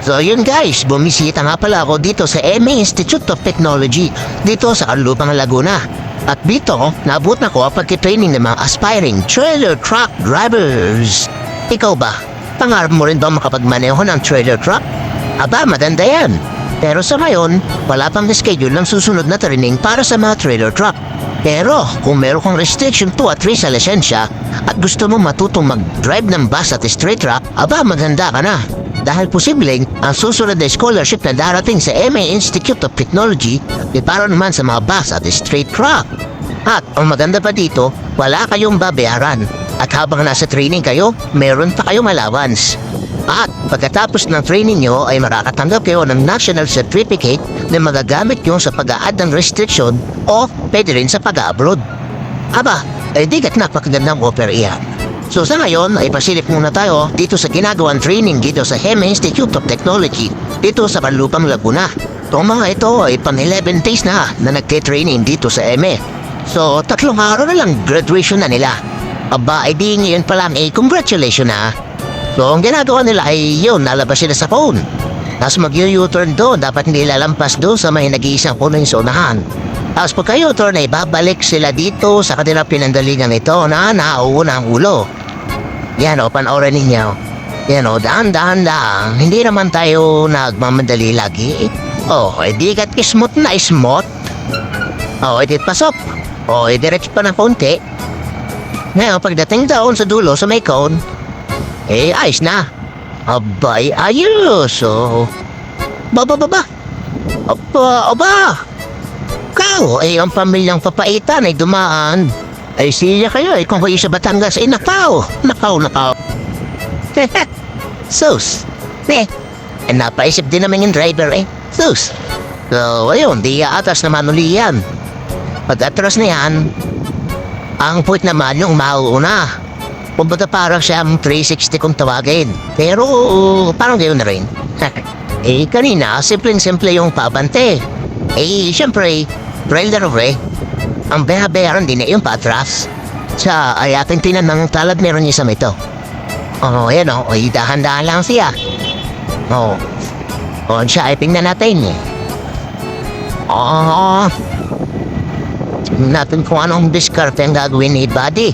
So yun guys, bumisita nga pala ako dito sa MA Institute of Technology dito sa Carlupang, Laguna. At dito, naabot na ko ang pagkitraining ng mga aspiring trailer truck drivers. Ikaw ba? Pangarap mo rin ba makapagmaneho ng trailer truck? Aba, maganda yan. Pero sa ngayon, wala pang schedule ng susunod na training para sa mga trailer truck. Pero kung meron kang restriction 2 at 3 sa lisensya at gusto mo matutong mag-drive ng bus at straight truck, aba maganda ka na. Dahil posibleng ang susunod na scholarship na darating sa MA Institute of Technology ay para naman sa mga bus at straight truck. At ang maganda pa dito, wala kayong babayaran. At habang nasa training kayo, meron pa kayong allowance. At pagkatapos ng training nyo ay makakatanggap kayo ng national certificate na magagamit nyo sa pag-a-add ng restriction o pwede rin sa pag-a-abroad. Aba, ay di kat napakagandang offer iyan. So sa ngayon ay pasilip muna tayo dito sa ginagawang training dito sa MA Institute of Technology dito sa Carlupang, Laguna. Itong mga ito ay pang 11 days na nagte-training dito sa MA. So 3 araw na lang graduation na nila. Aba, ay di ngayon pa lang congratulations na. So ang ginagawa nila ay yun, nalabas sila sa phone. Tapos mag-u-turn doon, dapat hindi lalampas doon sa may nag-iisang puno yung sonahan. Tapos pagka U-turn ay babalik sila dito sa kanilang pinanggalingan ito na nauuna ang ulo. Yan o, panoorin ninyo. Yan o, daan-daan lang. Hindi naman tayo nagmamadali lagi. O, edi kat ismot na ismot. O, edi pasok. O, edi diretso pa ng konti. Ngayon, pagdating doon sa dulo sa may cone, eh, ayos na. Abay, ayos. O, Aba. Kao, ay ang pamilyang papaitan ay dumaan. Ay siya kayo, kung kayo sa Batangas, ay nakaw. Sus. Napaisip din naman yung driver Sus. So, ayun, di atas naman uli yan. Pag atras na yan, ang puwit naman yung mauuna. Kumbaga parang siyang 360 kung tawagin. Pero, parang gayon na rin. Kanina, simpleng-simple yung pabante. Siyempre, trailer ang bayaran din yung patras. Sa ay ating tinanong talab meron niya sa mito. Yan dahan-dahan lang siya. Siya ay tingnan natin tingnan natin kung anong diskarte ang gagawin ni Buddy.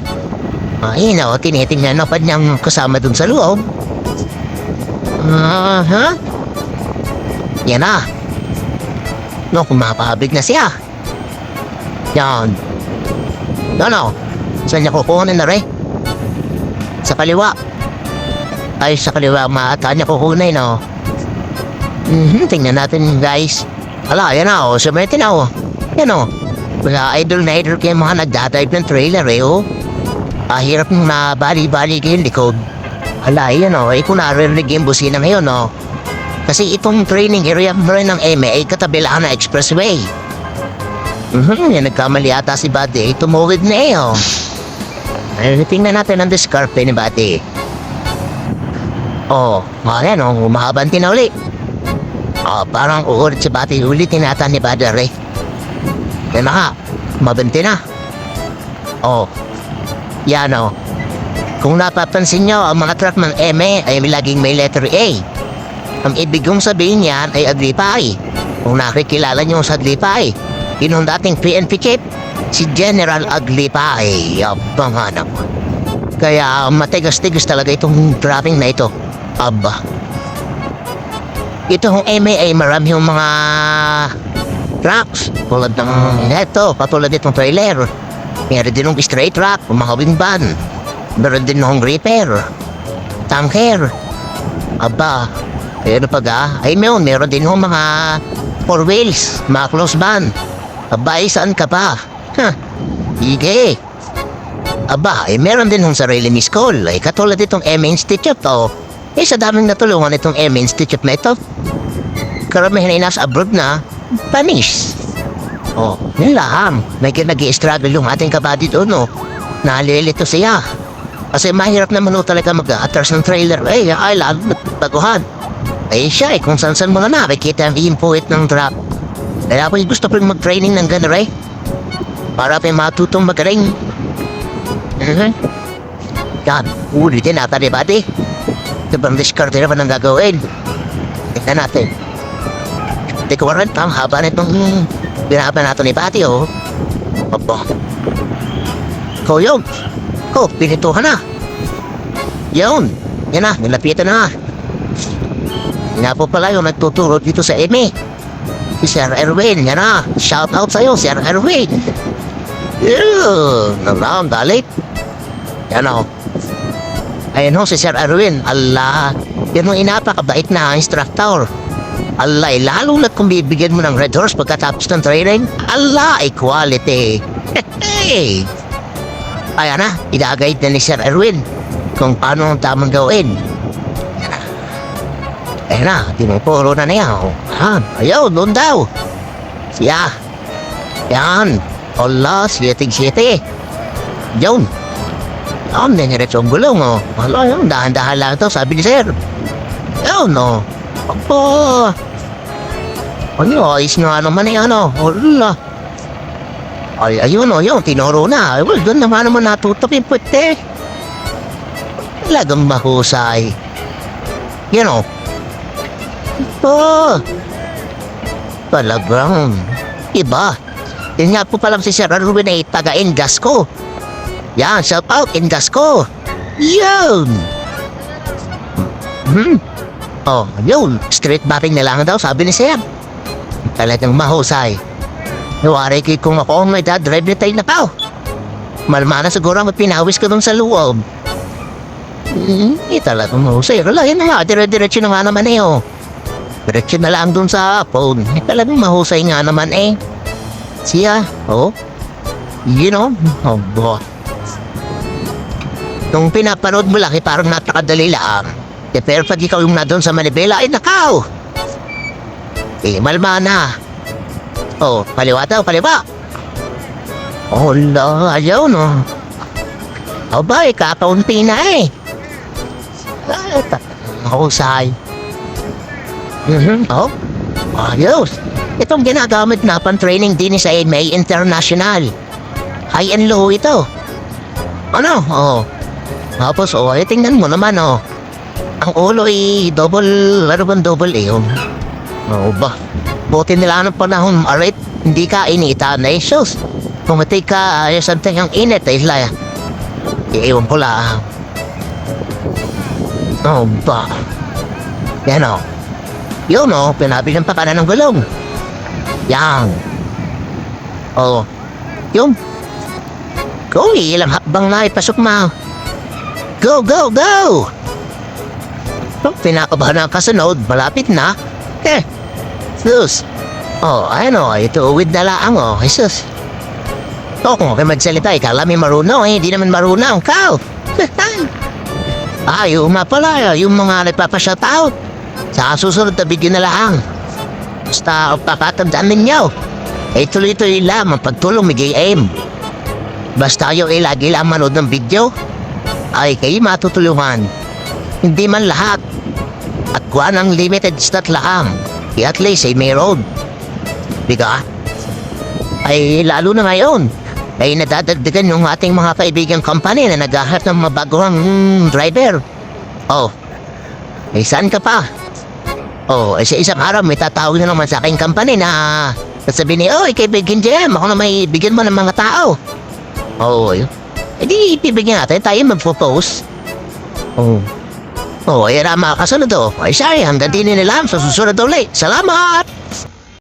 Tinitingnan na pa niyang kasama dun sa loob. Yan na. Kumapabig na siya. Yan. Saan niya kukunin na Sa kaliwa. Ay, sa kaliwa maataan niya kukunin, tingnan natin, guys. Hala, yan na, sumete na, Yan, wala idol na idol kayo mga nagdadive ng trailer, hirap na bali-bali kayo likod. Hala, yan, kung narinig yung busina ngayon, Kasi itong training area rin ng MA ay katabi lang na expressway. Yan, nagkamali ata si Buddy. Tumuwid na tingnan natin ang diskarte ni Buddy. Yan umahabanti na uli. Parang uulit si Buddy. Ulitin nata ni Buddy Yan na mabanti na. Yan Kung napapansin nyo, ang mga truck ng MA ay laging may letter A. Ang ibig kong sabihin yan ay Agripay. Kung nakikilala nyo sa Agripay, yun ang dating PNP chief, si General Agripay. Abang hanap. Kaya matigas-tigas talaga itong driving na ito. Aba. Itong MA ay marami yung mga trucks. Tulad ng ito, patulad itong trailer. Meron din ng straight truck, mga wing van. Meron din ng repair, tanker. Aba. Pero ay meron din yung mga 4 wheels, mga close van. Aba, saan ka pa? Sige. Aba, meron din yung sarili ni school. Katulad itong MA Institute, sa daming natulungan itong MA Institute na ito. Karamihan ay nasa abroad na, panis. Yun lang. May nag-i-struggle yung ating kabady doon, Nalilito siya. Kasi mahirap naman talaga mag-atras ng trailer. Ay, lalo baguhan. Siya kung saan mo na nakikita ang input ng truck. Kaya ako gusto pa rin mag-training ng gano'n para pa matutong magaling. Yan, ulitin nata ni Buddy. Ibang diskarte naman ang gagawin. Tignan natin. Di ko rin ang haba nitong binaba natin ni Patty, oh. Opo. Ko yun. Ko, pinituhan na. Yun. Yan na, nilapitan na. Nga po pala yung nagtuturo dito sa EME. Si Sir Erwin, yan na. Shout out sa'yo, Sir Erwin. Yun. Nalang, dalit. Yan o. Ayan ho, si Sir Erwin. Allah. Yan ang inapakabait na instructor. Allah, lalo na kung bibigyan mo ng red horse pagkatapos ng training. Allah, equality. Hey! Ayan na, idagayit na ni Sir Erwin kung paano ang tamang gawin. Ayan na, tinupuro na niya. Ayaw, doon daw. Siya. Yan. Allah, siyatig-siyate. Yun. Niniretso ang gulong, oh. Wala yun, dahan-dahan lang ito, sabi ni Sir. Yun, oh. Opo. Ano, ayos nga naman eh, ano. Wala. Ay, ayun, oh, yun, tinuro na. Ay, well, doon naman natutop yung puti. Talagang mahusay. Yan, oh. Opo. Talagang iba. Yan nga po palang si Sir Erwin ay taga-Indasco. Yan, shout out, Indasco. Yun. Oh, yun. Street mapping na lang daw, sabi ni Sir. Talagang mahusay. Nawari kay kung ako ang may drive na tayo na tao. Malmana siguro ang pinawis ko dun sa loob. Talagang mahusay. Wala, yun na nga. Dire-diretso na nga naman eh, oh. Diretso na lang dun sa phone. Talagang mahusay nga naman eh. Siya, oh. You know, oh, boy. Nung pinapanood mo laki, parang napakadali lang. Pero pag ikaw yung na doon sa Manibela, ay nakaw! Malma na. Oh, paliwa daw, paliwa. Oh, ayaw, no. Aba, kakaunti na eh. Mahusay. Oh, ayos. Itong ginagamit na pan-training din sa EME International. High and low ito. Ano? Oh. Tapos, oh, tingnan mo naman, oh. Ang ulo ay double, ano bang double eh, oh. Oh, ba? Buti nila ng panahon, alright, hindi ka inita na issues. Pumatay ka, something ang init, eh, la. Iiwan ko lang. Oh, ba? Yan, oh. Yun, oh, pinabigyan pa ka na ng gulong. Yan. Oh. Yun. Go, ilang hakbang na ipasok mo. Go, go, go! Pinakabahan ang kasunod, malapit na. Sus. Oh, ano, ito uwid na lang, oh, Jesus. Oh, kung kayo magsalita, ikala may marunong, hindi naman marunong, kao. Yung pala, yung mga nagpapashout out. Sa susunod na video na lang. Basta, papatandaan ninyo. Tuloy-tuloy lang, ang pagtulong may game. Basta yung lagi lang manood ng video, ay kayo matutulungan. Hindi man lahat. At kuha ng limited stat lang. At least ay mayroon. Diga? Ay lalo na ngayon. Ay nadadagdagan yung ating mga kaibigang company na naghahanap ng mabagong driver. Oh. Ay saan ka pa? Oh, ay sa isang araw may tatawag na naman sa aking company na sasabihin ni, oh, kaibigan Jem, ako na may bigyan mo ng mga tao. Oh, di ipibigyan natin, tayo magpo-post. Oh. Oh, ayan ang mga kasunod, oh. Ay, sorry, hanggang din nila sa susunod ulit. Salamat!